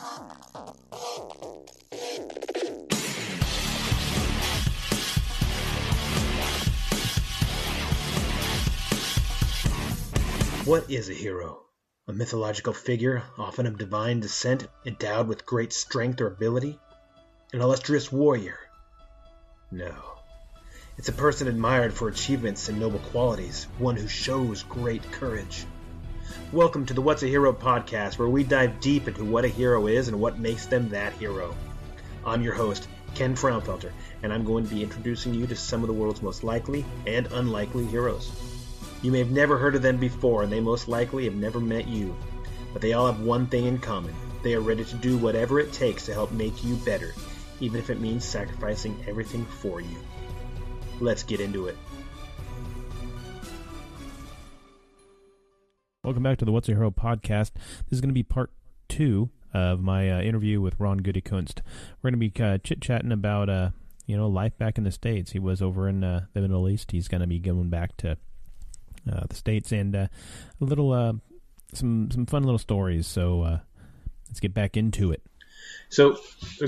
What is a hero? A mythological figure, often of divine descent, endowed with great strength or ability? An illustrious warrior? No. It's a person admired for achievements and noble qualities, one who shows great courage. Welcome to the What's a Hero podcast, where we dive deep into what a hero is and what makes them that hero. I'm your host, Ken Fraunfelter, and I'm going to be introducing you to some of the world's most likely and unlikely heroes. You may have never heard of them before, and they most likely have never met you. But they all have one thing in common. They are ready to do whatever it takes to help make you better, even if it means sacrificing everything for you. Let's get into it. Welcome back to the What's a Hero podcast. This is going to be part 2 of my interview with Ron Gutekunst. We're going to be chit-chatting about life back in the States. He was over in the Middle East. He's going to be going back to the States, and a little some fun little stories. So let's get back into it. So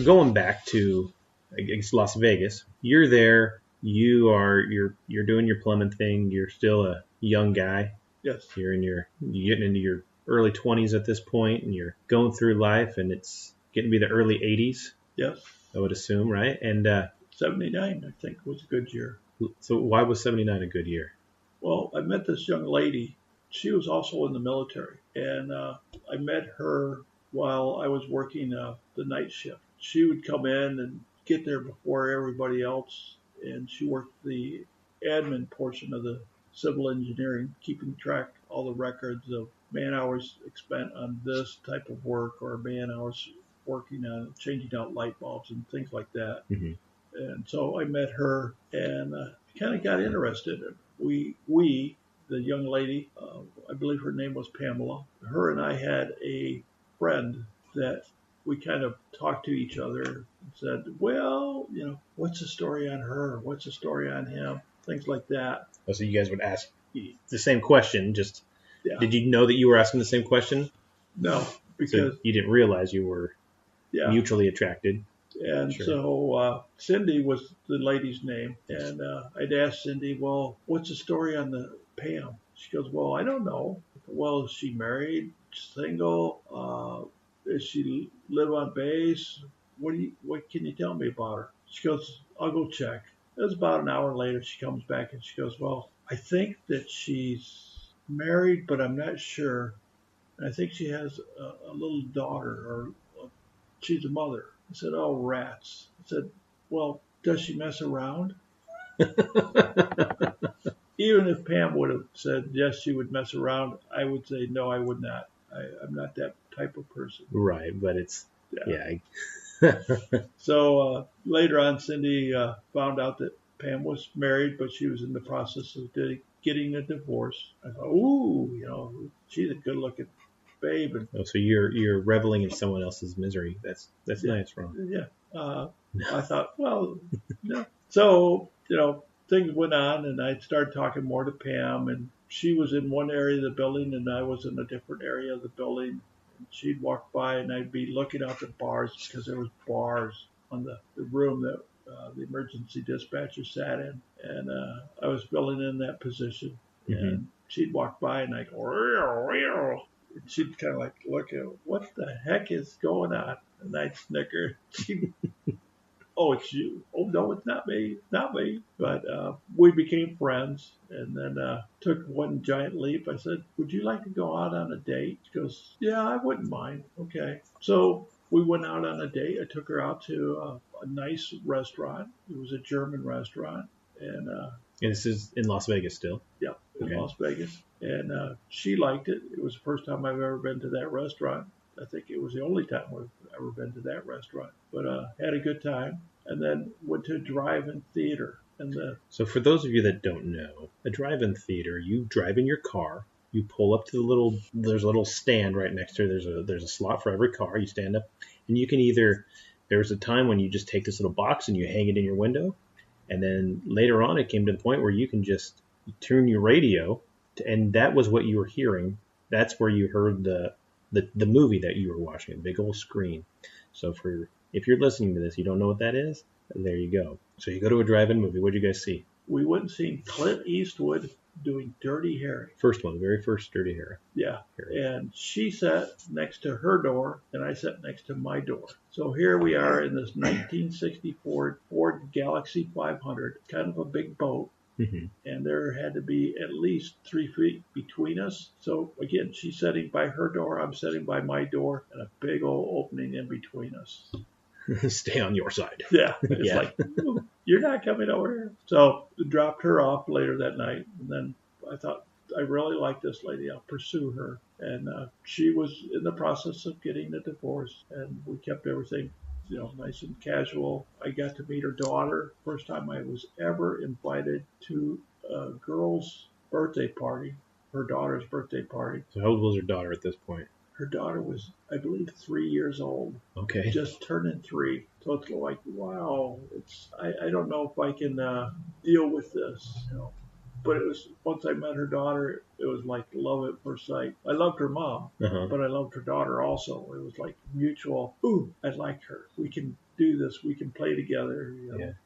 going back to, I guess, Las Vegas, you're there. You're doing your plumbing thing. You're still a young guy. Yes. You're getting into your early 20s at this point, and you're going through life, and it's getting to be the early 80s. Yes. I would assume, right? And 79, I think, was a good year. So why was 79 a good year? Well, I met this young lady. She was also in the military, and I met her while I was working the night shift. She would come in and get there before everybody else, and she worked the admin portion of the civil engineering, keeping track all the records of man hours spent on this type of work, or man hours working on changing out light bulbs and things like that. Mm-hmm. And so I met her and kind of got interested. We, the young lady, I believe her name was Pamela, her and I had a friend that we kind of talked to each other and said, well, what's the story on her? What's the story on him? Things like that. Oh, so you guys would ask the same question, just, yeah. Did you know that you were asking the same question? No, because so you didn't realize you were mutually attracted. And sure. So Cindy was the lady's name. And I'd asked Cindy, well, what's the story on the Pam? She goes, well, I don't know. Well, is she married, single? Does she live on base? What can you tell me about her? She goes, I'll go check. It was about an hour later. She comes back and she goes, well, I think that she's married, but I'm not sure. I think she has a little daughter, or she's a mother. I said, oh, rats. I said, well, does she mess around? Even if Pam would have said, yes, she would mess around, I would say, no, I would not. I'm not that type of person. Right, but it's, yeah. So later on, Cindy found out that Pam was married, but she was in the process of getting a divorce. I thought, ooh, she's a good-looking babe. And, so you're reveling in someone else's misery. That's nice, Ron. Yeah. I thought, well, So, things went on, and I started talking more to Pam, and she was in one area of the building, and I was in a different area of the building. And she'd walk by, and I'd be looking out the bars, because there was bars on the room that the emergency dispatcher sat in, and I was filling in that position. Mm-hmm. And she'd walk by, and I'd go, real. And she'd kind of like look at, what the heck is going on? And I'd snicker. Oh, it's you. Oh, no, it's not me. Not me. But we became friends, and then took one giant leap. I said, would you like to go out on a date? She goes, yeah, I wouldn't mind. Okay. So we went out on a date. I took her out to a nice restaurant. It was a German restaurant. And this is in Las Vegas still? Yeah, in Las Vegas. And she liked it. It was the first time I've ever been to that restaurant. I think it was the only time I've ever been to that restaurant. But had a good time, and then went to a drive-in theater. So for those of you that don't know, a drive-in theater, you drive in your car, you pull up to there's a little stand right next to it. There's a slot for every car. You stand up, and you can there's a time when you just take this little box and you hang it in your window. And then later on, it came to the point where you can just turn your radio, and that was what you were hearing. That's where you heard the the movie that you were watching, a big old screen. So if you're listening to this, you don't know what that is, there you go. So you go to a drive-in movie. What did you guys see? We went and seen Clint Eastwood doing Dirty Harry. First one, the very first Dirty Harry. Yeah. Harry. And she sat next to her door, and I sat next to my door. So here we are in this 1964 Ford Galaxy 500, kind of a big boat. Mm-hmm. And there had to be at least 3 feet between us. So again, she's sitting by her door, I'm sitting by my door, and a big old opening in between us. Stay on your side. Yeah, it's like, you're not coming over here. So I dropped her off later that night, and then I thought, I really like this lady. I'll pursue her. And she was in the process of getting a divorce, and we kept everything, nice and casual. I got to meet her daughter. First time I was ever invited to a girl's birthday party, her daughter's birthday party. So how old was her daughter at this point? Her daughter was, I believe, 3 years old. Okay. Just turning 3. So it's like, wow. I don't know if I can deal with this. But it was, once I met her daughter, it was like love at first sight. I loved her mom, but I loved her daughter also. It was like mutual. Ooh, I like her. We can do this. We can play together.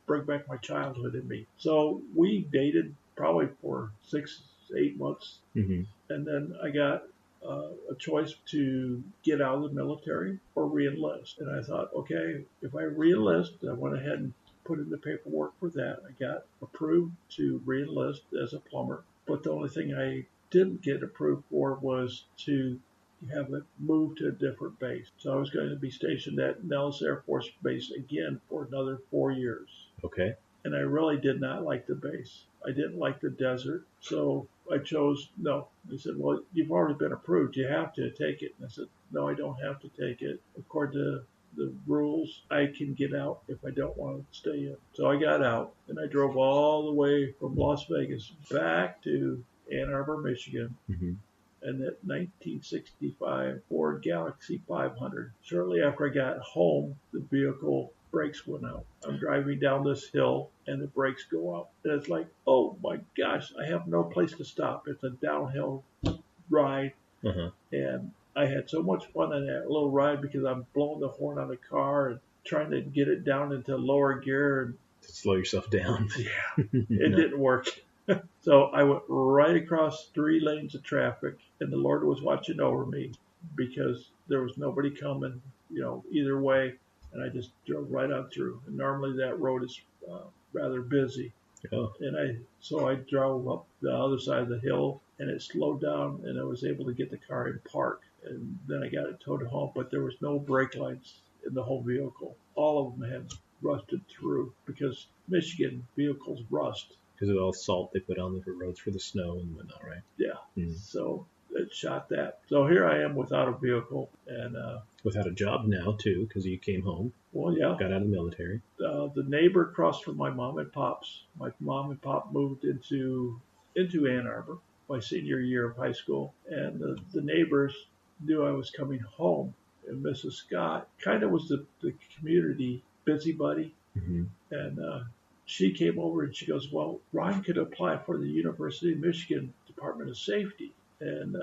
Bring back my childhood in me. So we dated probably for 6-8 months, and then I got a choice to get out of the military or re-enlist. And I thought, okay, if I re-enlist, I went ahead and put in the paperwork for that. I got approved to re-enlist as a plumber. But the only thing I didn't get approved for was to have it moved to a different base. So I was going to be stationed at Nellis Air Force Base again for another 4 years. Okay. And I really did not like the base. I didn't like the desert, so I chose no. They said, well, you've already been approved. You have to take it. And I said, no, I don't have to take it. According to the rules, I can get out if I don't want to stay in. So I got out, and I drove all the way from Las Vegas back to Ann Arbor, Michigan. And that 1965 Ford Galaxy 500. Shortly after I got home, the vehicle brakes went out. I'm driving down this hill and the brakes go out. And it's like, oh my gosh, I have no place to stop. It's a downhill ride. And I had so much fun on that little ride because I'm blowing the horn on the car and trying to get it down into lower gear. And to slow yourself down. Yeah, it didn't work. So I went right across 3 lanes of traffic, and the Lord was watching over me because there was nobody coming, either way. And I just drove right on through. And normally that road is rather busy. Oh. And so I drove up the other side of the hill, and it slowed down, and I was able to get the car in park. And then I got it towed home, but there was no brake lights in the whole vehicle. All of them had rusted through because Michigan vehicles rust. Because of all the salt they put on the roads for the snow and whatnot, right? Yeah. So it shot that. So here I am without a vehicle and without a job now too, because you came home. Well, yeah. Got out of the military. The neighbor across from my mom and pop's. My mom and pop moved into Ann Arbor my senior year of high school, and the neighbors knew I was coming home. And Mrs. Scott kind of was the community busybody, and she came over and she goes, well, Ron could apply for the University of Michigan Department of Safety. And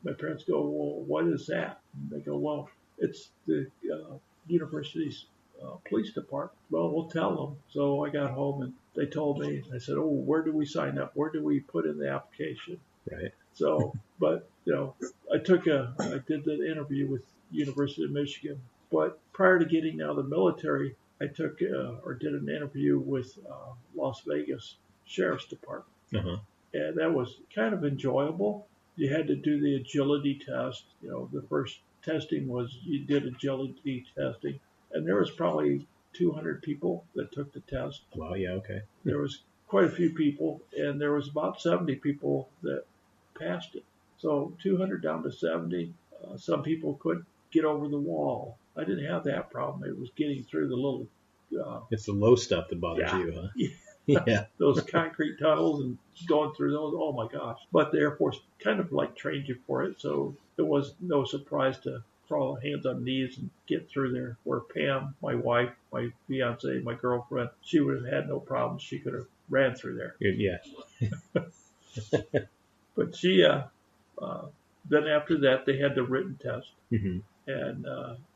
my parents go, well, what is that? And they go, well, it's the university's police department. Well, we'll tell them. So I got home and they told me. I said, oh, where do we sign up? Where do we put in the application? Right. So, but, I did the interview with University of Michigan. But prior to getting out of the military, I took did an interview with Las Vegas Sheriff's Department. And that was kind of enjoyable. You had to do the agility test. The first testing was you did agility testing. And there was probably 200 people that took the test. Wow, yeah, okay. There was quite a few people, and there was about 70 people that passed it. So 200 down to 70. Some people couldn't get over the wall. I didn't have that problem. It was getting through the little... it's the low stuff that bothers you, huh? Yeah. Those concrete tunnels and going through those, oh my gosh. But the Air Force kind of like trained you for it, so it was no surprise to crawl hands on knees and get through there. Where Pam, my wife, my fiance, my girlfriend, she would have had no problems. She could have ran through there. Yeah. But she then after that, they had the written test. Mm-hmm. And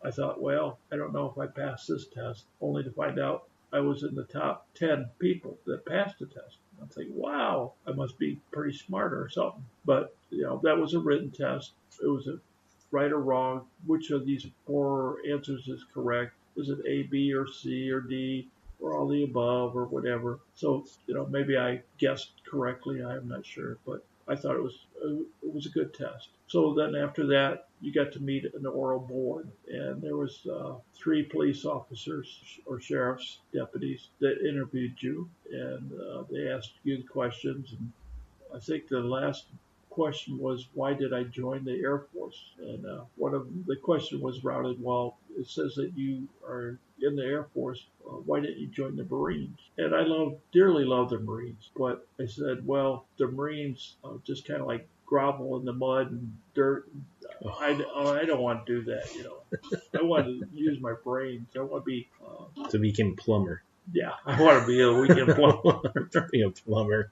I thought, well, I don't know if I passed this test, only to find out I was in the top 10 people that passed the test. I'm thinking, wow, I must be pretty smart or something. But, that was a written test. It was a right or wrong. Which of these 4 answers is correct? Is it A, B, or C, or D, or all the above, or whatever? So, maybe I guessed correctly. I'm not sure. But I thought it was a good test. So then after that, you got to meet an oral board, and there was 3 police officers or sheriff's deputies that interviewed you, and they asked you the questions. And I think the last question was, why did I join the Air Force? And one of the question was routed, well, it says that you are in the Air Force. Why didn't you join the Marines? And I dearly love the Marines, but I said, well, the Marines just kind of like grovel in the mud and dirt. I don't want to do that, I want to use my brains. I want to be... So you became a plumber. Yeah, I want to be a weekend plumber. Be a plumber.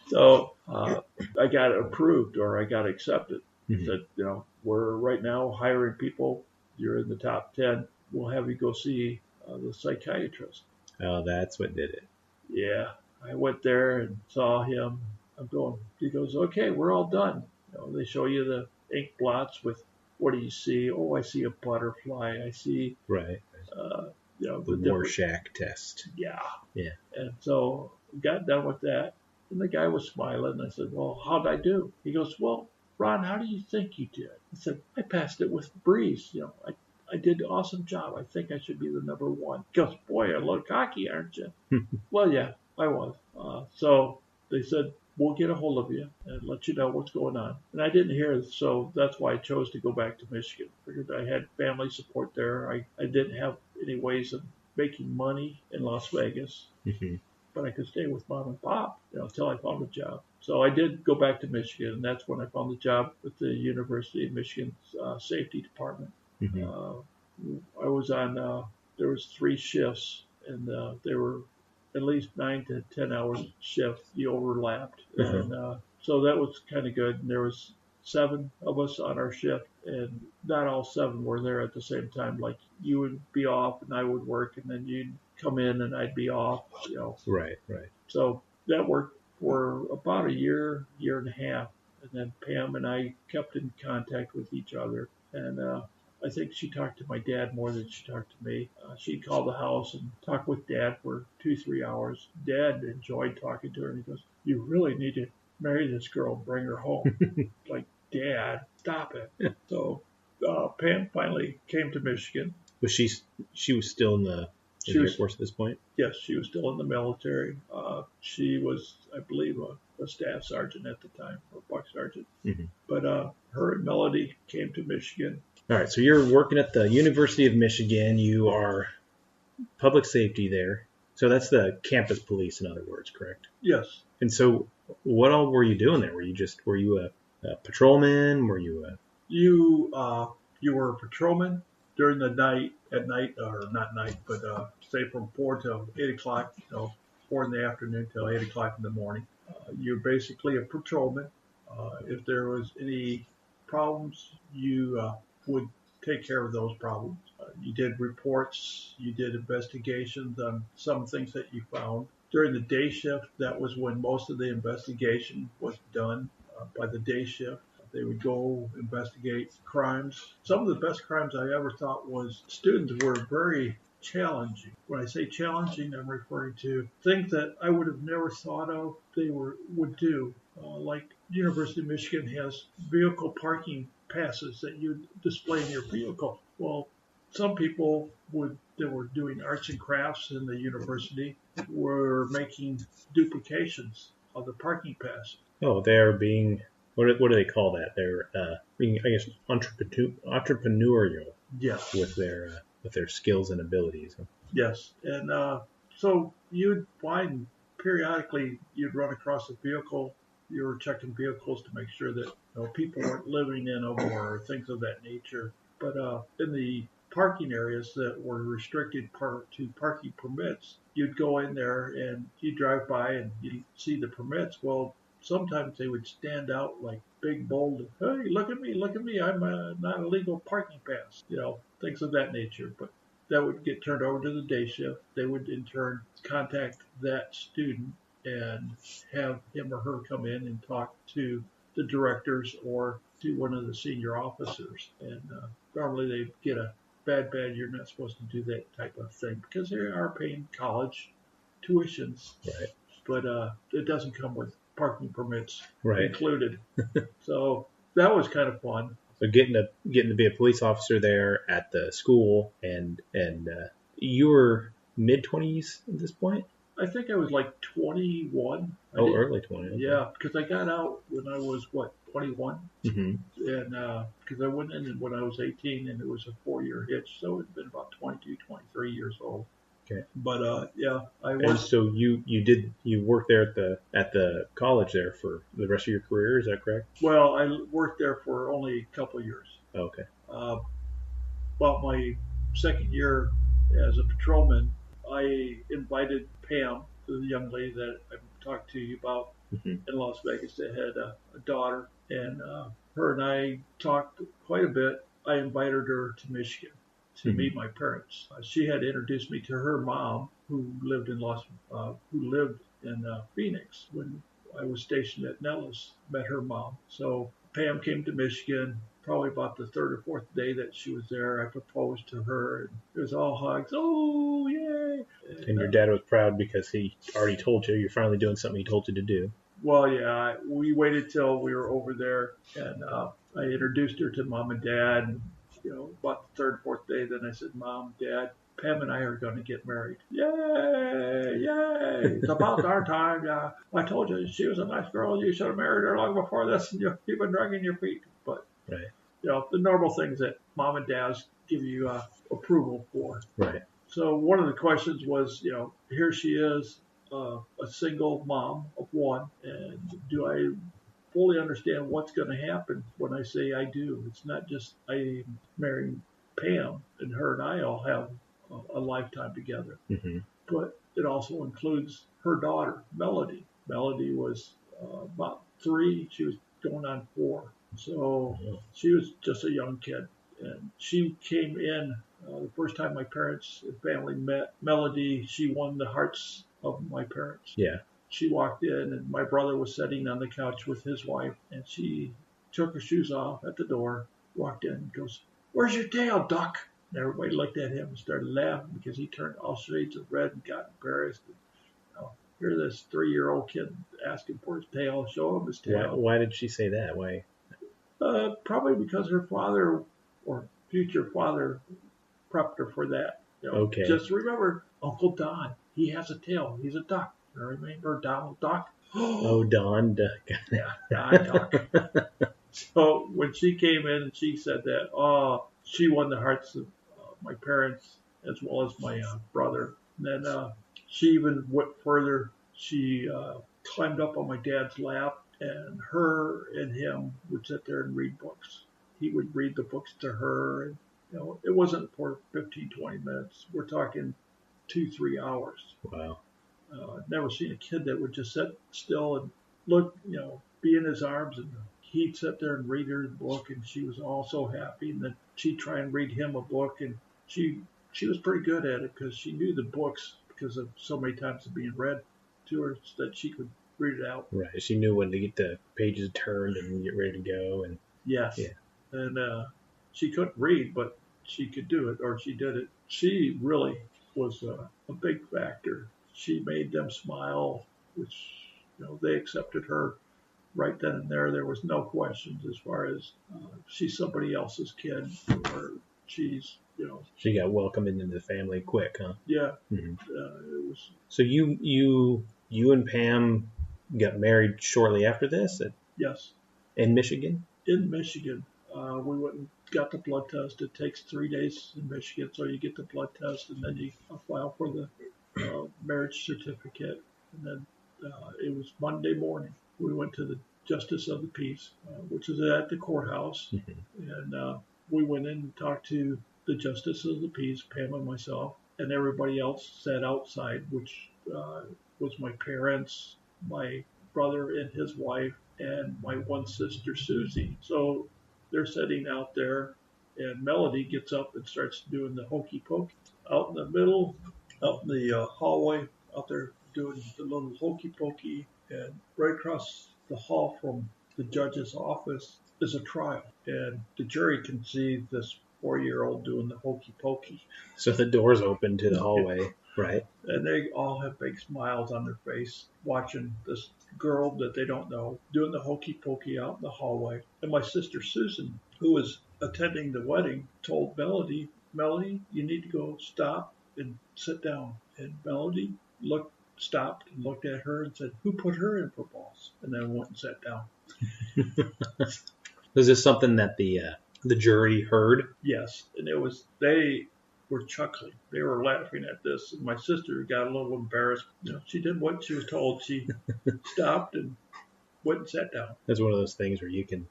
So I got approved, or I got accepted. Mm-hmm. Said, we're right now hiring people. You're in the top 10. We'll have you go see the psychiatrist. Oh, that's what did it. Yeah, I went there and saw him. He goes, okay, we're all done. They show you the ink blots with, what do you see? Oh, I see a butterfly. I see, right. The Rorschach test. Yeah. Yeah. And so got done with that. And the guy was smiling. I said, well, how'd I do? He goes, well, Ron, how do you think you did? I said, I passed it with breeze. I did an awesome job. I think I should be the number 1. He goes, boy, you're a little cocky, aren't you? Well, yeah, I was. So they said, we'll get a hold of you and let you know what's going on. And I didn't hear it, so that's why I chose to go back to Michigan. Figured I had family support there. I didn't have any ways of making money in Las Vegas. Mm-hmm. But I could stay with mom and pop, until I found a job. So I did go back to Michigan, and that's when I found the job with the University of Michigan's safety department. Mm-hmm. I was on, there was 3 shifts, and they were at least 9 to 10 hours shift. You overlapped. Mm-hmm. And so that was kind of good. And there was 7 of us on our shift, and not all 7 were there at the same time. Like, you would be off and I would work, and then you'd come in and I'd be off, Right. So that worked for about a year and a half. And then Pam and I kept in contact with each other. And I think she talked to my dad more than she talked to me. She'd call the house and talk with Dad for 2-3 hours. Dad enjoyed talking to her, and he goes, you really need to marry this girl and bring her home. Like, Dad, stop it. So Pam finally came to Michigan. Was she was still in the Air Force at this point? Yes, she was still in the military. She was, I believe, a staff sergeant at the time, or buck sergeant. Mm-hmm. But her and Melody came to Michigan. All right, so you're working at the University of Michigan. You are public safety there. So that's the campus police, in other words, correct? Yes. And so what all were you doing there? Were you a patrolman? Were you a... You were a patrolman during the night, or not night, but say from 4 till 8 o'clock, 4 in the afternoon till 8 o'clock in the morning. You're basically a patrolman. If there was any problems, you would take care of those problems. You did reports, you did investigations on some things that you found. During the day shift, that was when most of the investigation was done by the day shift. They would go investigate crimes. Some of the best crimes I ever thought was students were very challenging. When I say challenging, I'm referring to things that I would have never thought of they would do. Like University of Michigan has vehicle parking passes that you display in your vehicle. Well, some people that were doing arts and crafts in the university were making duplications of the parking pass. Oh, they're being, what do they call that? They're being, I guess, entrepreneurial. Yes. With their skills and abilities. Yes, and so you'd find periodically you'd run across a vehicle. You were checking vehicles to make sure that people weren't living in them or things of that nature. But in the parking areas that were restricted to parking permits, you'd go in there and you drive by and you see the permits. Well, sometimes they would stand out like big, bold, hey, look at me, I'm not a legal parking pass, things of that nature. But that would get turned over to the day shift. They would in turn contact that student and have him or her come in and talk to the directors or to one of the senior officers. And normally they get a bad, you're not supposed to do that type of thing because they are paying college tuitions. Right. But it doesn't come with parking permits Right. included. So that was kind of fun. So getting to be a police officer there at the school, and you were mid-20s at this point? I think I was like 21. Early 20. Okay. Yeah, because I got out when I was 21, Mm-hmm. and because I went in when I was 18, and it was a 4-year hitch, so it'd been about 22, 23 years old. Okay. But yeah, I And was. so you worked there at the college there for the rest of your career, is that correct? Well, I worked there for only a couple of years. Oh, okay. About my second year as a patrolman, I invited Pam, the young lady that I talked to you about in Las Vegas, that had a daughter, and her and I talked quite a bit. I invited her to Michigan to meet my parents. She had introduced me to her mom, who lived in Phoenix when I was stationed at Nellis. Met her mom. So Pam came to Michigan. Probably about the third or fourth day that she was there, I proposed to her, and it was all hugs. Oh, yay! And your dad was proud because he already told you you're finally doing something he told you to do. Well, yeah, we waited till we were over there, and I introduced her to Mom and Dad. And, about the third, fourth day, then I said, Mom, Dad, Pam and I are going to get married. Yay! Yay! It's about our time. Yeah, I told you she was a nice girl. You should have married her long before this, and you've been dragging your feet. But right. The normal things that Mom and Dad give you approval for. Right. So one of the questions was, here she is, a single mom of one, and do I fully understand what's going to happen when I say I do? It's not just I'm marrying Pam, and her and I all have a lifetime together, but it also includes her daughter, Melody. Melody was about 3. She was going on 4. So she was just a young kid, and she came in the first time my parents and family met. Melody, she won the hearts of my parents. Yeah. She walked in, and my brother was sitting on the couch with his wife, and she took her shoes off at the door, walked in, and goes, "Where's your tail, Duck?" And everybody looked at him and started laughing because he turned all shades of red and got embarrassed. And, here this 3-year-old kid asking for his tail, show him his tail. Why did she say that? Why? Probably because her father or future father prepped her for that. Okay. Just remember, Uncle Don, he has a tail. He's a duck. Remember Donald Duck? Oh, Don Duck. Yeah, Don Duck. So when she came in and she said that, she won the hearts of my parents as well as my brother. And then she even went further. She climbed up on my dad's lap, and her and him would sit there and read books. He would read the books to her. And, it wasn't for 15, 20 minutes. We're talking 2-3 hours. Wow. I've never seen a kid that would just sit still and look, be in his arms, and he'd sit there and read her the book, and she was all so happy. And then she'd try and read him a book, and she was pretty good at it because she knew the books because of so many times of being read to her that she could read it out. Right. She knew when to get the pages turned and get ready to go. And yes. Yeah. And she couldn't read, but she could do it, or she did it. She really was a big factor. She made them smile, which, they accepted her right then and there. There was no questions as far as she's somebody else's kid, or she's, She got welcomed into the family quick, huh? Yeah. Mm-hmm. It was. So you and Pam got married shortly after this? Yes. In Michigan? In Michigan. We went and got the blood test. It takes 3 days in Michigan, so you get the blood test, and then you file for the marriage certificate. And then it was Monday morning. We went to the Justice of the Peace, which is at the courthouse, and we went in and talked to the Justice of the Peace, Pam and myself, and everybody else sat outside, which was my parents, my brother and his wife and my one sister, Susie. So they're sitting out there, and Melody gets up and starts doing the hokey pokey out in the middle, out in the hallway, out there doing the little hokey pokey. And right across the hall from the judge's office is a trial, and the jury can see this 4-year-old doing the hokey pokey. So the door's open to the hallway, right? And they all have big smiles on their face watching this girl that they don't know doing the hokey pokey out in the hallway. And my sister Susan, who was attending the wedding, told Melody, you need to go stop and sit down. And Melody stopped and looked at her and said, who put her in for boss? And then went and sat down. Was this something that the jury heard? Yes, and they were chuckling. They were laughing at this, and my sister got a little embarrassed. She did what she was told. She stopped and went and sat down. That's one of those things where you can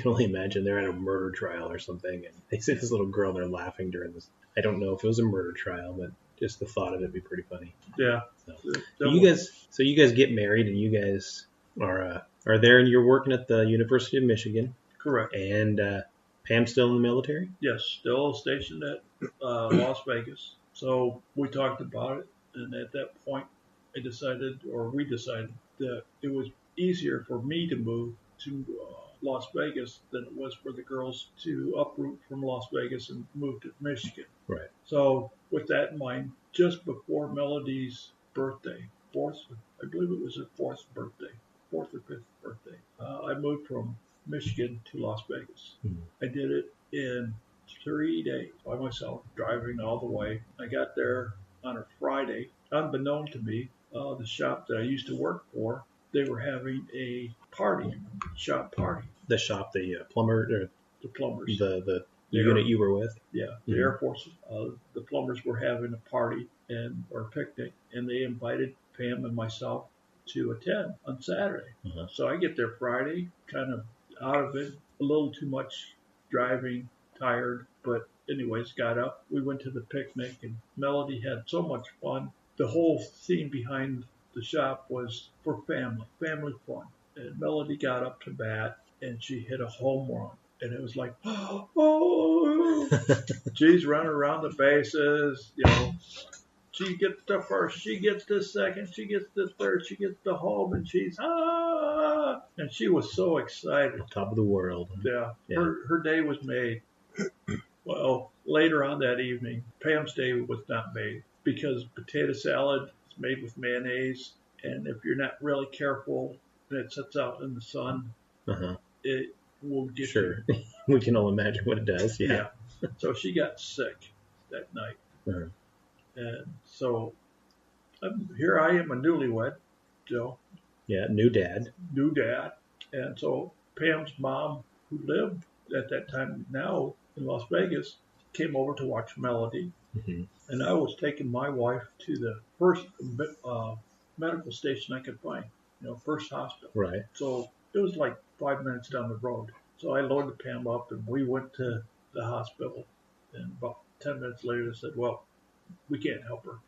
only imagine they're at a murder trial or something, and they see this little girl and they're laughing during this. I don't know if it was a murder trial, but just the thought of it would be pretty funny. Yeah. So you guys get married, and you guys are there, and you're working at the University of Michigan. Correct. And Pam's still in the military? Yes, still stationed at Las Vegas. So we talked about it, and at that point, we decided that it was easier for me to move to Las Vegas than it was for the girls to uproot from Las Vegas and move to Michigan. Right. So with that in mind, just before Melody's birthday, I believe it was her fourth or fifth birthday, I moved from Michigan to Las Vegas. Mm-hmm. I did it in 3 days by myself, driving all the way. I got there on a Friday. Unbeknown to me, the shop that I used to work for, they were having a shop party. The shop, the plumber, or the plumbers, the unit you were with? Yeah, the Air Force. The plumbers were having a party or picnic, and they invited Pam and myself to attend on Saturday. Uh-huh. So I get there Friday, kind of out of it, a little too much driving, tired, but anyways, got up. We went to the picnic, and Melody had so much fun. The whole theme behind the shop was for family fun. And Melody got up to bat, and she hit a home run. And it was like, oh, she's running around the bases, She gets the first, she gets the second, she gets the third, she gets the home, and she's, and she was so excited. Top of the world. Yeah. Her day was made. Well, later on that evening, Pam's day was not made because potato salad is made with mayonnaise, and if you're not really careful and it sits out in the sun, it will get Sure. We can all imagine what it does. Yeah. So she got sick that night. Uh-huh. And so here I am, a newlywed, Joe. Yeah, new dad. And so Pam's mom, who lived at that time now in Las Vegas, came over to watch Melody. Mm-hmm. And I was taking my wife to the first medical station I could find, first hospital. Right. So it was like 5 minutes down the road. So I loaded Pam up, and we went to the hospital. And about 10 minutes later, they said, well, we can't help her.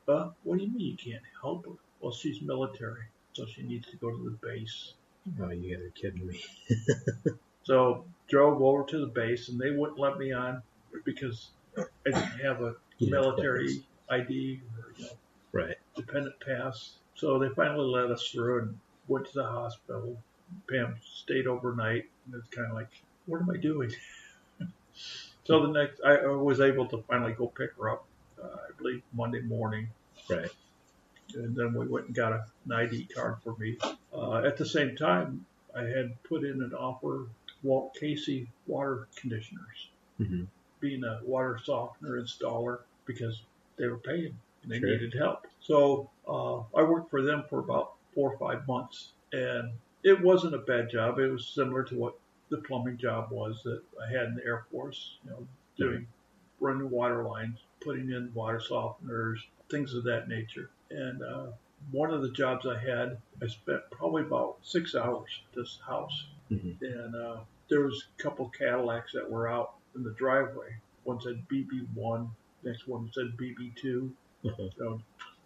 What do you mean you can't help her? Well, she's military, so she needs to go to the base. Oh, you guys are kidding me. So drove over to the base, and they wouldn't let me on because I didn't have a military ID or right. dependent pass. So they finally let us through and went to the hospital. Pam stayed overnight, and it's kind of like, what am I doing? So I was able to finally go pick her up, I believe Monday morning. Right. And then we went and got an ID card for me. At the same time, I had put in an offer Walt Casey water conditioners, being a water softener installer, because they were paying and they needed help. So I worked for them for about 4 or 5 months, and it wasn't a bad job. It was similar to what the plumbing job was that I had in the Air Force, running water lines, putting in water softeners, things of that nature. And one of the jobs I had, I spent probably about 6 hours at this house. Mm-hmm. And there was a couple Cadillacs that were out in the driveway. One said BB1, next one said BB2,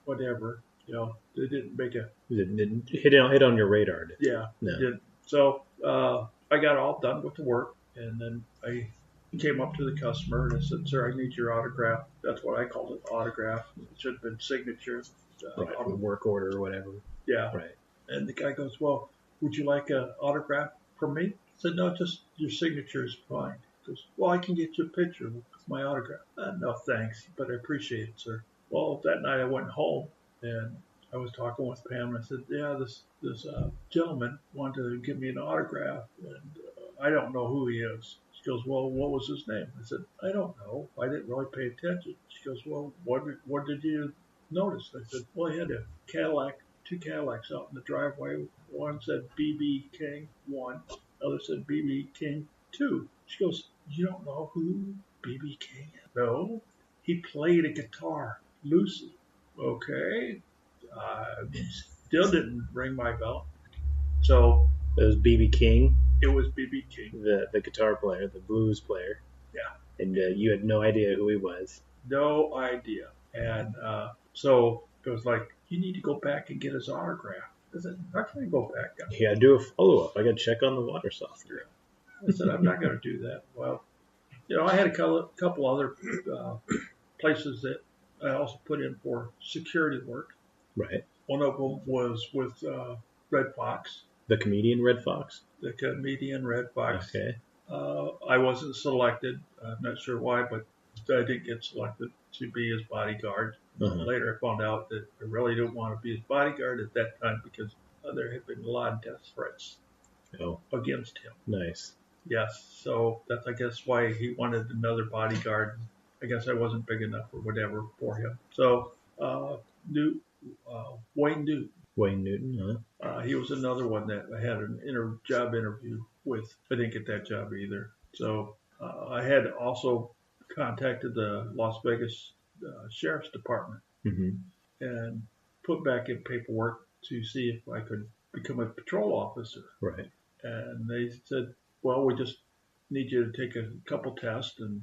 whatever. They didn't make a It didn't hit on your radar, did it? yeah. No. They didn't. So I got all done with the work, and then I came up to the customer and I said, "Sir, I need your autograph." That's what I called it, autograph. It should have been signature. Right, a work order or whatever. Yeah. Right. And the guy goes, "Well, would you like an autograph from me?" I said, "No, just your signature is fine." He goes, "Well, I can get you a picture with my autograph." No, thanks, but I appreciate it, sir. Well, that night I went home and I was talking with Pam, and I said, "Yeah, this gentleman wanted to give me an autograph, and I don't know who he is." She goes, "Well, what was his name?" I said, "I don't know. I didn't really pay attention." She goes, "Well, what did you notice?" I said, "Well, he had a Cadillac, two Cadillacs out in the driveway. One said BB King 1, the other said BB King 2. She goes, "You don't know who BB King is?" "No. He played a guitar, Lucy." "Okay." Still didn't ring my bell. So It was B.B. King, it was BB King. the guitar player, the blues player. Yeah. And you had no idea who he was. No idea. And so it was like, "You need to go back and get his autograph." I said, "How can I go back?" Yeah, do a follow-up. I got to check on the water softener. I said, "I'm not going to do that." Well, I had a couple other places that I also put in for security work. Right. One of them was with Red Fox, The comedian Red Fox? the comedian Red Fox. Okay. I wasn't selected. I'm not sure why, but I didn't get selected to be his bodyguard. Uh-huh. Later, I found out that I really didn't want to be his bodyguard at that time because there had been a lot of death threats against him. Nice. Yes, so that's, I guess, why he wanted another bodyguard. I guess I wasn't big enough or whatever for him. So, Wayne Newton. Wayne Newton, huh? He was another one that I had an job interview with. I didn't get that job either. So I had also contacted the Las Vegas Sheriff's Department and put back in paperwork to see if I could become a patrol officer. Right. And they said, "Well, we just need you to take a couple tests and,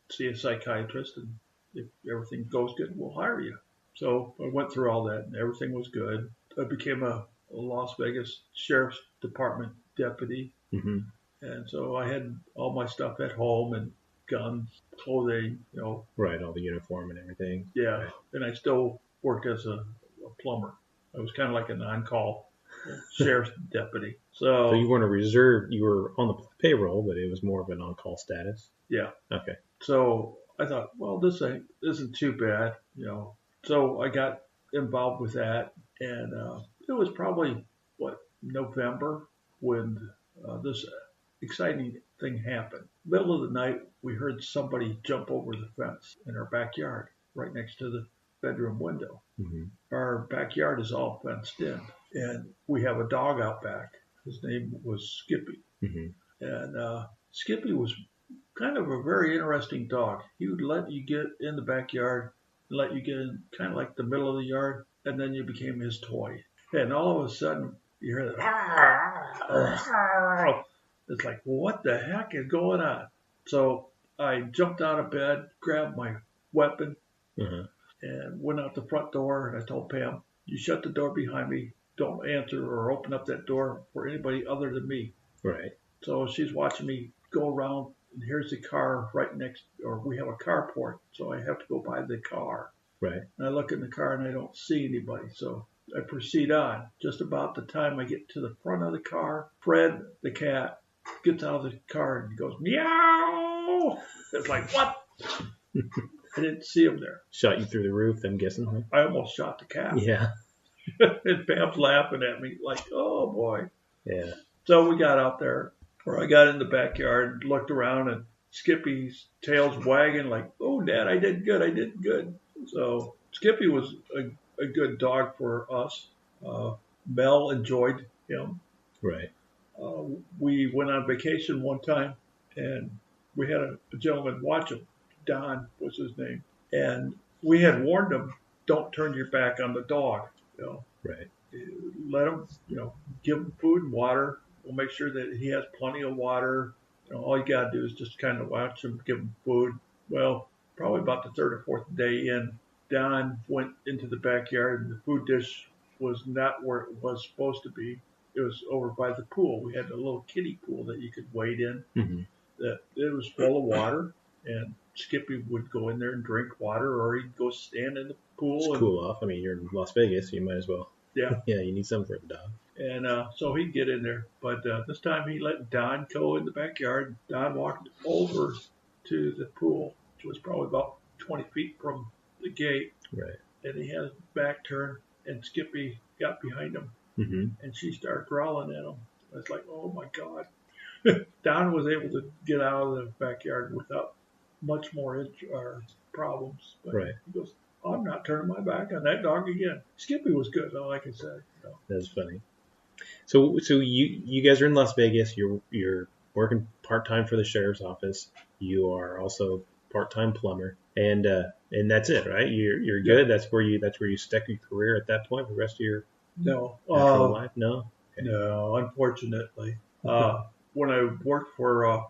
see a psychiatrist, and if everything goes good, we'll hire you." So I went through all that, and everything was good. I became a Las Vegas Sheriff's Department deputy. And so I had all my stuff at home and guns, clothing, Right, all the uniform and everything. Yeah, Right. and I still worked as a plumber. I was kind of like an on-call sheriff's deputy. So you weren't a reserve, you were on the payroll, but it was more of an on-call status? Yeah. Okay. So I thought, well, this isn't too bad, So I got involved with that, and it was probably, November when this exciting thing happened. Middle of the night, we heard somebody jump over the fence in our backyard, right next to the bedroom window. Our backyard is all fenced in, and we have a dog out back. His name was Skippy. And Skippy was kind of a very interesting dog. He would let you get in the backyard, let you get in kind of like the middle of the yard, and then you became his toy. And all of a sudden, you hear that. It's like, what the heck is going on? So I jumped out of bed, grabbed my weapon, and went out the front door, and I told Pam, "You shut the door behind me. Don't answer or open up that door for anybody other than me." Right. So she's watching me go around, and here's the car right next, or we have a carport, so I have to go by the car. Right. And I look in the car, and I don't see anybody, so I proceed on. Just about the time I get to the front of the car, Fred, the cat, gets out of the car, and he goes, "Meow!" It's like, what? I didn't see him there. Shot you through the roof, I'm guessing, huh? I almost shot the cat. Yeah. And Pam's laughing at me like, oh, boy. Yeah. So we got out there, or I got in the backyard, looked around, and Skippy's tail's wagging like, "Oh, Dad, I did good, I did good." So Skippy was a good dog for us. Mel enjoyed him. Right. We went on vacation one time, and we had a gentleman watch him. Don was his name. And we had warned him, don't turn your back on the dog. Right. Let him, give him food and water. We'll make sure that he has plenty of water. All you got to do is just kind of watch him, give him food. Well, probably about the third or fourth day in, Don went into the backyard, and the food dish was not where it was supposed to be. It was over by the pool. We had a little kiddie pool that you could wade in. Mm-hmm. That it was full of water, and Skippy would go in there and drink water, or he'd go stand in the pool. Just and cool off. I mean, you're in Las Vegas, so you might as well. Yeah. Yeah, you need something for the dog. And so he'd get in there. But this time he let Don go in the backyard. Don walked over to the pool, which was probably about 20 feet from the gate. Right. And he had his back turned, and Skippy got behind him. Mm-hmm. And she started growling at him. I was like, oh, my God. Don was able to get out of the backyard without much more problems. But Right. he goes, I'm not turning my back on that dog again. Skippy was good, though, like I said. So. That's funny. So you guys are in Las Vegas. You're working part-time for the sheriff's office. You are also part-time plumber, and that's it, right? You're good. Yeah. That's where you stuck your career at that point for the rest of your No. life. No. Okay. No, unfortunately. When I worked for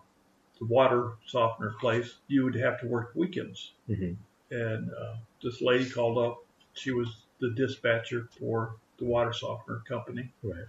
the water softener place, you would have to work weekends. Mm-hmm. And this lady called up. She was the dispatcher for the water softener company. Right.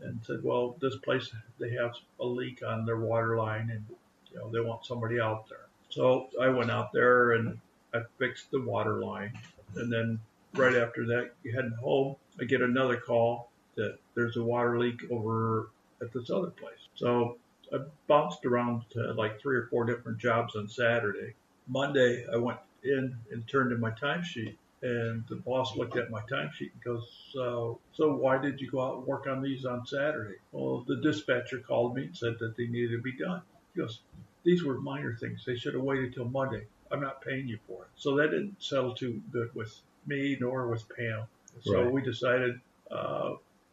And said, well, this place, they have a leak on their water line, and they want somebody out there. So I went out there and I fixed the water line. And then right after that, heading home, I get another call that there's a water leak over at this other place. So I bounced around to like 3 or 4 different jobs on Saturday. Monday, I went in and turned in my timesheet. And the boss looked at my timesheet and goes, so why did you go out and work on these on Saturday? Well, the dispatcher called me and said that they needed to be done. He goes, these were minor things. They should have waited till Monday. I'm not paying you for it. So that didn't settle too good with me nor with Pam. So Right. we decided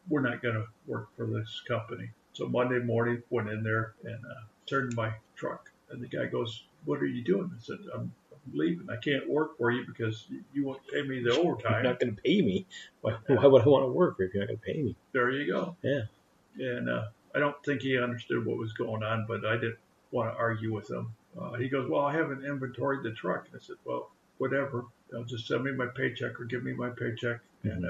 we're not going to work for this company. So Monday morning, went in there and turned my truck. And the guy goes, what are you doing? I said, I'm leaving. I can't work for you because you won't pay me the overtime. You're not going to pay me. Why would I want to work for you if you're not going to pay me? There you go. Yeah. And I don't think he understood what was going on, but I didn't want to argue with him. He goes, well, I haven't inventoried the truck. And I said, well, whatever. Just send me my paycheck or give me my paycheck, and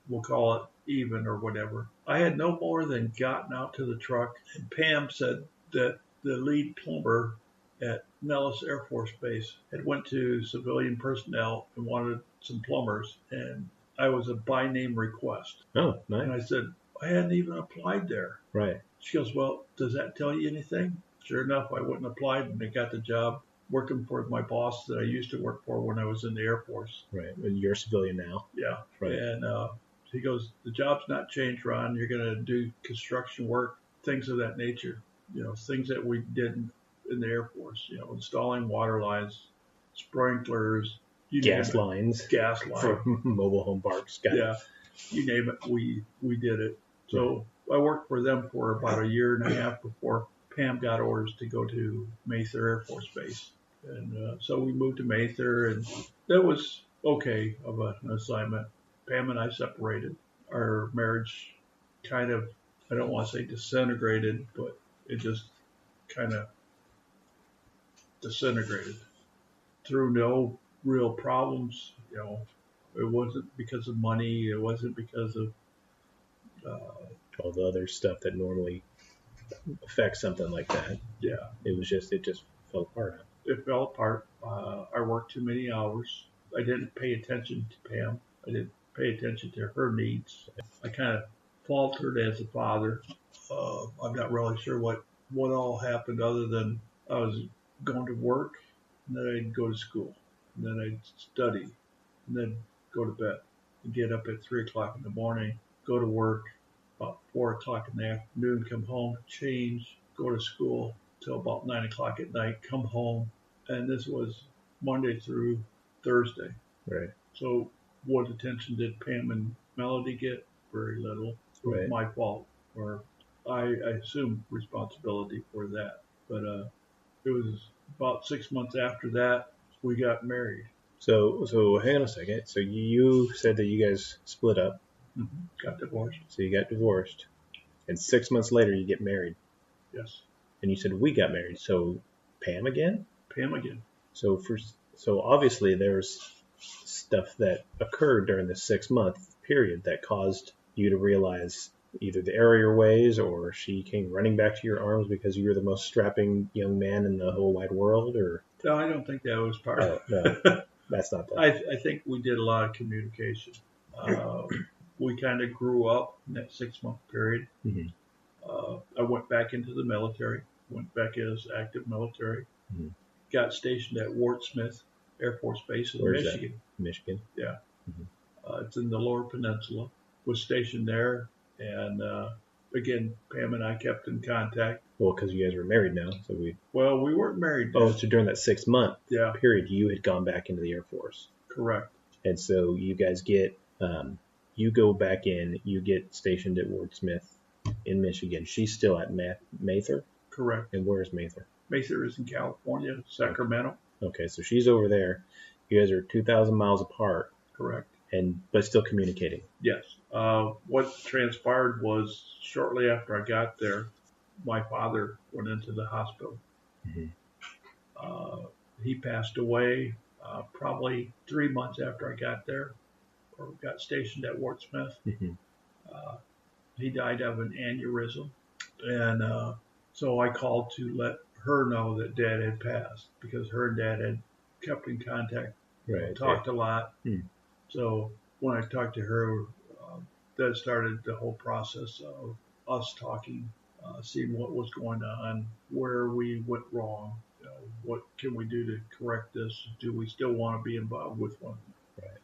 we'll call it even or whatever. I had no more than gotten out to the truck, and Pam said that the lead plumber at Nellis Air Force Base had went to civilian personnel and wanted some plumbers, and I was a by name request. Oh, nice. And I said, I hadn't even applied there. Right. She goes, well, does that tell you anything? Sure enough, I went and applied, and I got the job working for my boss that I used to work for when I was in the Air Force. Right. And you're a civilian now. Yeah. Right. And he goes, the job's not changed, Ron. You're going to do construction work, things of that nature. Things that we did in the Air Force, installing water lines, sprinklers, Gas lines for mobile home parks. Yeah, you name it, we did it. So I worked for them for about a year and a half before Pam got orders to go to Mather Air Force Base. And so we moved to Mather, and that was okay of an assignment. Pam and I separated. Our marriage kind of, I don't want to say disintegrated, but it just kind of disintegrated through no real problems. It wasn't because of money. It wasn't because of all the other stuff that normally affects something like that. Yeah. It just fell apart. It fell apart. I worked too many hours. I didn't pay attention to Pam. I didn't pay attention to her needs. I kind of faltered as a father. I'm not really sure what all happened other than I was going to work, and then I'd go to school, and then I'd study, and then go to bed, and get up at 3 o'clock in the morning, go to work, about 4 o'clock in the afternoon, come home, change, go to school till about 9 o'clock at night, come home, and this was Monday through Thursday. Right. So what attention did Pam and Melody get? Very little. It was my fault, or I assume responsibility for that. But it was about 6 months after that we got married. So hang on a second. So you said that you guys split up. Mm-hmm. Got divorced. So you got divorced, and 6 months later you get married. Yes. And you said we got married. So Pam again? Pam again. So obviously there's stuff that occurred during the 6-month period that caused you to realize either the error of your ways, or she came running back to your arms because you were the most strapping young man in the whole wide world? Or No, I don't think that was part of no, that's not that. I think we did a lot of communication. We kind of grew up in that 6-month period. Mhm. I went back into the military, went back as active military, got stationed at Wart Smith Air Force Base in Where's Michigan. that? Michigan. Yeah. Mhm. It's in the Lower Peninsula. Was stationed there, and again, Pam and I kept in contact. Well, because you guys were married now, so Well, we weren't married then. Oh, so during that 6-month Yeah, period, you had gone back into the Air Force, correct. and so you guys get, you go back in, you get stationed at Ward Smith in Michigan. She's still at Mather, Correct. and where's Mather? Mather is in California, Sacramento. Okay, so she's over there. You guys are 2,000 miles apart, Correct. but still communicating. Yes. What transpired was shortly after I got there, my father went into the hospital. Mhm. He passed away probably 3 months after I got there, or got stationed at Wart Smith. Mhm. He died of an aneurysm, and so I called to let her know that Dad had passed, because her and Dad had kept in contact, Right. talked a lot. Hmm. So when I talked to her, that started the whole process of us talking, seeing what was going on, where we went wrong, what can we do to correct this? Do we still want to be involved with one? Right.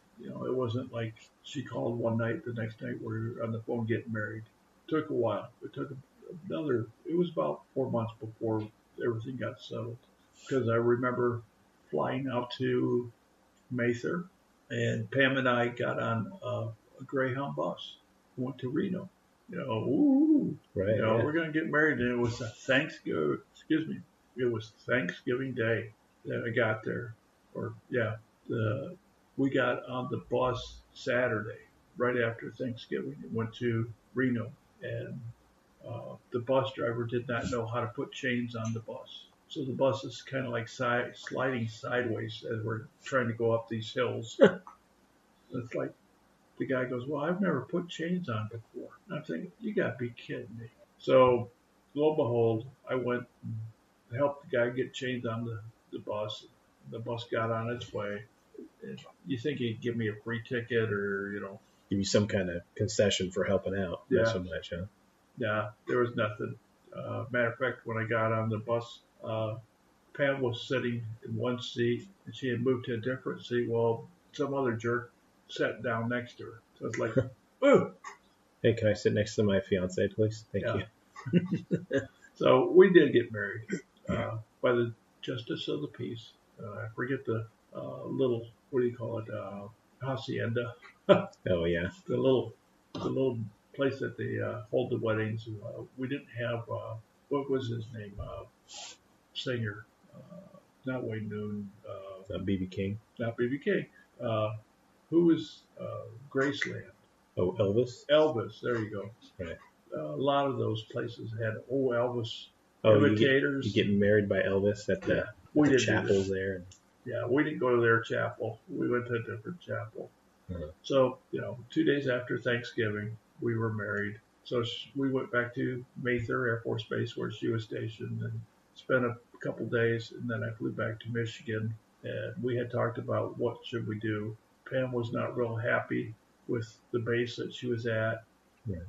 It wasn't like she called one night, the next night we're on the phone getting married. It took a while. It was about 4 months before everything got settled. Because I remember flying out to Mather, and Pam and I got on a Greyhound bus, went to Reno. Right. We're going to get married, and it was it was Thanksgiving Day that I got there. We got on the bus Saturday, right after Thanksgiving, and went to Reno, and the bus driver did not know how to put chains on the bus. So the bus is kind of like sliding sideways as we're trying to go up these hills. It's like the guy goes, "Well, I've never put chains on before." And I'm thinking, you got to be kidding me. So lo and behold, I went and helped the guy get chains on the bus. The bus got on its way. And you think he'd give me a free ticket, or Give you some kind of concession for helping out. Yeah. Not so much, huh? Nah, there was nothing. Matter of fact, when I got on the bus, Pam was sitting in one seat, and she had moved to a different seat. Well, some other jerk sat down next to her. So it's like, ooh. Hey, can I sit next to my fiance, please? Thank you. So we did get married by the Justice of the Peace. I forget the little, what do you call it, hacienda. Oh, yeah. The little place that they hold the weddings. We didn't have, what was his name? Singer. Not Wayne Noon. Not B.B. King. Not B.B. King. Who was Graceland? Oh, Elvis? Elvis, there you go. Right. A lot of those places had Elvis Oh, imitators. You get married by Elvis at the, the chapels there. Yeah, we didn't go to their chapel. We went to a different chapel. Uh-huh. So, 2 days after Thanksgiving, we were married. So we went back to Mather Air Force Base, where she was stationed, and spent a couple days, and then I flew back to Michigan. And we had talked about what should we do. Pam was not real happy with the base that she was at. Right.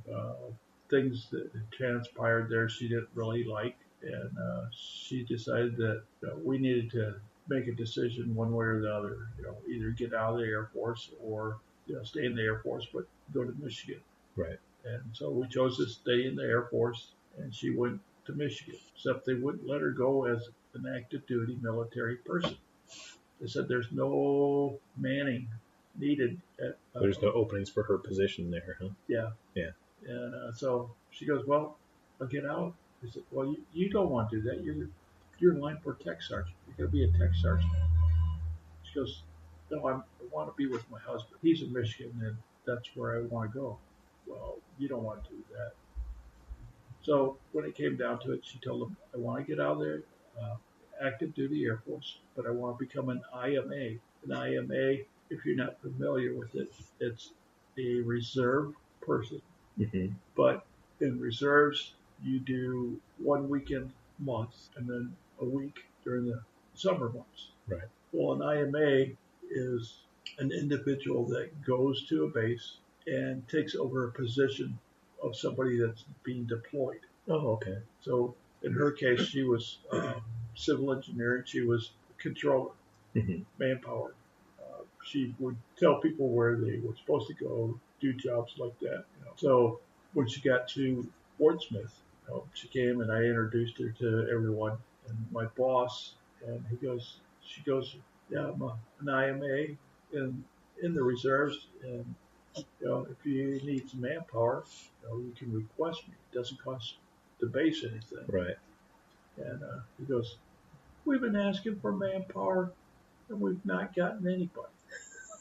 Things that transpired there she didn't really like, and she decided that we needed to make a decision one way or the other. Either get out of the Air Force or stay in the Air Force, but go to Michigan. Right. And so we chose to stay in the Air Force, and she went to Michigan, except they wouldn't let her go as an active duty military person. They said there's no manning needed. There's no openings for her position there, huh? Yeah. Yeah. And so she goes, "Well, I'll get out." I said, "Well, you don't want to do that. You're in line for a tech sergeant. You're going to be a tech sergeant." She goes, "No, I want to be with my husband. He's in Michigan, and that's where I want to go." Well, you don't want to do that. So when it came down to it, she told him, "I want to get out of there. active duty Air Force, but I want to become an IMA. An IMA, if you're not familiar with it, it's a reserve person. Mm-hmm. But in reserves, you do 1 weekend a month and then a week during the summer months. Right. Well, an IMA is an individual that goes to a base and takes over a position of somebody that's being deployed. Oh, okay. So in her case, she was civil engineering. She was controller, Mm-hmm. manpower. She would tell people where they were supposed to go, do jobs like that. So when she got to Fort Smith, she came and I introduced her to everyone. And my boss, and she goes, yeah, I'm an IMA in the reserves, and if you need some manpower, you can request me. It doesn't cost the base anything. Right. And he goes, we've been asking for manpower, and we've not gotten anybody.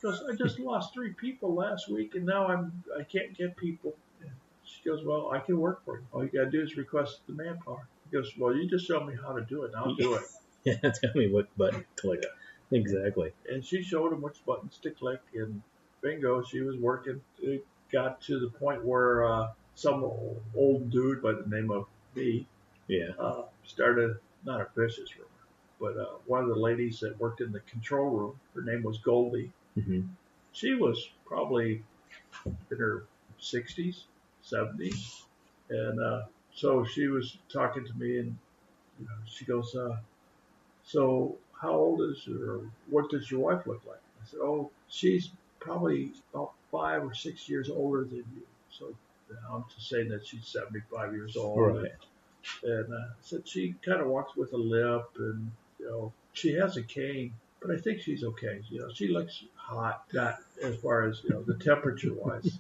He goes, I just lost 3 people last week, and now I can't get people. And she goes, well, I can work for you. All you got to do is request the manpower. He goes, well, you just show me how to do it, and I'll do it. Yeah, tell me what button to click. Exactly. And she showed him which buttons to click, and bingo, she was working. It got to the point where some old dude by the name of me started, not a vicious rumor, but one of the ladies that worked in the control room, her name was Goldie. Mm-hmm. She was probably in her 60s, 70s. And so she was talking to me, and she goes, so how old is her? What does your wife look like? I said, oh, she's probably about 5 or 6 years older than you. So I'm just saying that she's 75 years old. Right. And I said she kind of walks with a limp, and she has a cane, but I think she's okay. She looks hot, not as far as the temperature wise.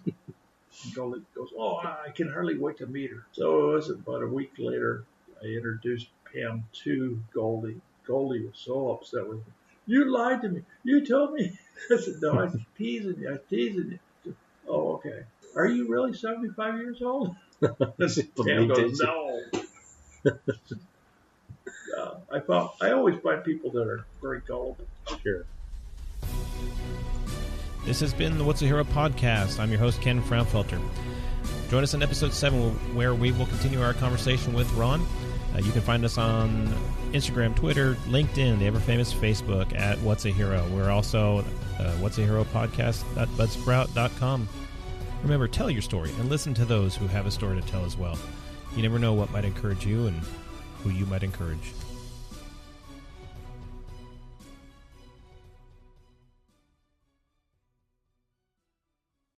Goldie goes, oh, I can hardly wait to meet her. So it was about a week later, I introduced Pam to Goldie. Goldie was so upset with me. You lied to me. You told me. I said, no, I'm teasing you. I'm teasing you. Said, oh, okay. Are you really 75 years old? Pam goes, no. I always find people that are very gullible. Sure. This has been the What's a Hero podcast. I'm your host, Ken Fraunfelter. Join us in episode 7, where we will continue our conversation with Ron. You can find us on Instagram, Twitter, LinkedIn, the ever-famous Facebook at What's a Hero. We're also What's a Hero podcast.budsprout.com. Remember, tell your story and listen to those who have a story to tell as well. You never know what might encourage you and who you might encourage.